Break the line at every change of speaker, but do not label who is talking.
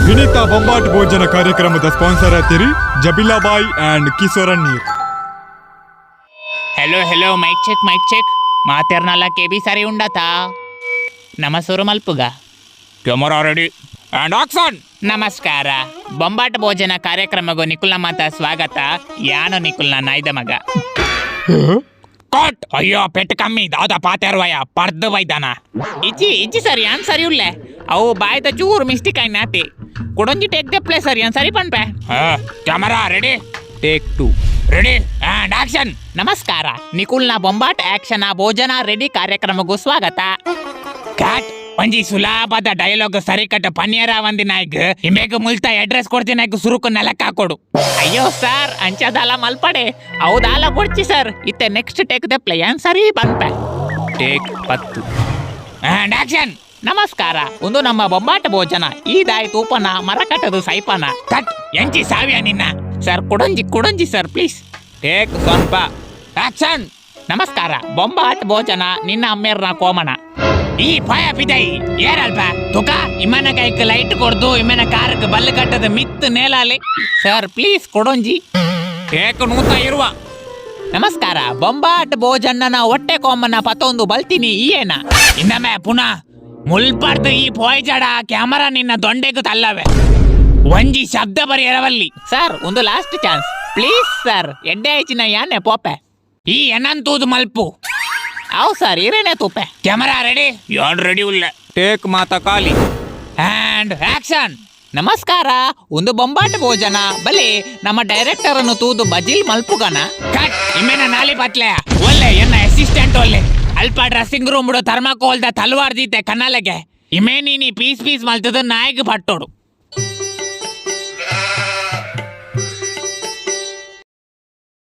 ವಿನೀತಾ ಬೊಂಬಾಟ್ ಭೋಜನ ಕಾರ್ಯಕ್ರಮದ sponsor ಆತಿರಿ ಜಬಿಲಾಬಾಯಿ and ಕಿಶೋರನ್ ನೀರ್.
హలో మైక్ చెక్ మాతెర్నల కేబీ సరి ఉండతా నమసూరు మల్పుగా
కెమెరా రెడీ అండ్ యాక్షన్.
ನಮಸ್ಕಾರ. ಬೊಂಬಾಟ ಭೋಜನ ಕಾರ್ಯಕ್ರಮಗೂ ನಿಕುಲ್ನ ಮಾತ ಸ್ವಾಗತ. ಯಾನು ನಿಕುಲ್ನ ನಾಯ್ದ ಮಗ.
ಕಟ್. ಅಯ್ಯೋ ಪೆಟ್ಟು ಕಮ್ಮಿ ದಾದ ಪಾತೆರ್ವಯ ಪರ್ದು ಬೈದಾನ.
ಇಜ್ಜಿ ಸರಿ ಯಾನ್ ಸರಿ ಉಲ್ಲೆ ಅವು ಬಾಯ್ದ ಚೂರು ಮಿಸ್ಟೇಕ್ ಆಯ್ನ ಆತಿ ಕೊಡೊಂಜಿ ಟೇಕ್ ದ ಪ್ಲೇ ಸರಿ ಯಾನ್ ಸರಿ ಪನ್ಪೆ.
Camera ready
take 2
ready and action.
ನಮಸ್ಕಾರ. ನಿಕುಲ್ನ ಬೊಂಬಾಟ್ ಆಕ್ಷನ್ ಭೋಜನ ರೆಡಿ ಕಾರ್ಯಕ್ರಮಗೂ ಸ್ವಾಗತ.
ಕಟ್. ಒಂಜಿ ಸುಲಭದ ಡೈಲಾಗ್ ಸರಿಕಟ್ಟ ಪನ್ಯರ ಒಂದಿ ನಾಯ್ಕ್ ಇಮೇಗ ಮುಲ್ತಾ ಅಡ್ರೆಸ್ ಕೊಡ್ತೀನಿ ನಾಯ್ಕ್ ಸುರುಕು ನೆಲಕ್ ಹಾಕೊಡು.
ಅಯ್ಯೋ ಸರ್ ಅಂಚದಾಲ ಮಲ್ಪಡೆ ಹೌದಾಲ ಕೊಡ್ಚಿ ಸರ್ ಇತ್ತೆ ನೆಕ್ಸ್ಟ್ ಟೇಕ್ ದ ಪ್ಲೇ ಯಾನ್ ಸರಿ ಪನ್ಪೆ.
Take 10 and action.
ನಮಸ್ಕಾರ. ಒಂದು ನಮ್ಮ ಬೊಂಬಾಟ ಭೋಜನ ಈದಾಯ್ ತೂಪನ ಮರಕಟ್ಟದು ಸೈಪನ.
ಕಟ್. ಎಂಚಿ ಸಾವಿಯ ನಿನ್ನ.
ಸರ್ ಕೊಡೊಂಜಿ ಸರ್ ಪ್ಲೀಸ್.
ಟೇಕ್ ಸ್ವಲ್ಪ ಆಕ್ಷನ್.
ನಮಸ್ಕಾರ. ಬೊಂಬಾಟ್ ಭೋಜನ ನಿನ್ನ ಅಮ್ಮೇರ್ನ ಕೋಮನ.
ಈ ಪಾಯ ಪಿದೈ ಏರಲ್ಪ ತುಕ ಇಮ್ಮನ ಕೈಕ್ ಲೈಟ್ ಕೊಡ್ದು ಇಮ್ಮನ ಕಾರ್ಕ್ ಬಲ್ಲು ಕಟ್ಟದ ಮಿತ್ ನೇಲಾಲಿ.
ಸರ್ ಪ್ಲೀಸ್ ಕೊಡೊಂಜಿ.
ಟೇಕ್ ನೂತ ಇರುವ.
ನಮಸ್ಕಾರ. ಬೊಂಬಾಟ್ ಭೋಜನನ ಹೊಟ್ಟೆ ಕೋಮನ ಪತ್ತೊಂದು ಬಲ್ತೀನಿ ಈಯೇನ.
ಇನ್ನೊಮ್ಮೆ ಪುನಃ ಮುಲ್ಪರ್ದು ಈ ಪೋಯ್ಜಾಡ ಕ್ಯಾಮರಾ ನಿನ್ನ ದೊಂಡೆಗೂ ತಲ್ಲವೆ ಒಂಜಿ ಶಬ್ದ ಬರಿ ಎರವಲ್ಲಿ.
ಸರ್ ಒಂದು ಲಾಸ್ಟ್ ಚಾನ್ಸ್ ಪ್ಲೀಸ್ ಸರ್. ಎಡ್ಡೆ ಹೆಚ್ಚಿನ ಯಾನೆ ಪೋಪೆ
ಈ ಏನಂತೂದು ಮಲ್ಪು.
ಅವು ಸರ್ ಇರೇನೆ ತೂಪೆ.
ಕ್ಯಾಮರಾ ರೆಡಿ ಯಾನ್ ರೆಡಿ ಉಲ್ಲ. ಟೇಕ್ ಮಾತ ಖಾಲಿ ಅಂಡ್ ಆಕ್ಷನ್.
ನಮಸ್ಕಾರ. ಒಂದು ಬೊಂಬಾಟ ಭೋಜನ ಬಲೆ ನಮ್ಮ ಡೈರೆಕ್ಟರ್ ಅನ್ನು ತೂದು ಬಜಿಲ್ ಮಲ್ಪುಗನ.
ಕಟ್. ಇಮ್ಮೆನ ನಾಲಿ ಪತ್ಲೆ ಒಲ್ಲೆ ಎನ್ನ ಅಸಿಸ್ಟೆಂಟ್ ಒಲ್ಲೆ ಅಲ್ಪ ಡ್ರೆಸ್ಸಿಂಗ್ ರೂಮ್ ಥರ್ಮಾಕೋಲ್ದ ತಲ್ವಾರ್ ದೀತೆ ಕನ್ನಲೆಗೆ ಇಮೇ ನೀನಿ ಪೀಸ್ ಮಲ್ತದ ನಾಯಿಗೆ ಪಟ್ಟೋಡು.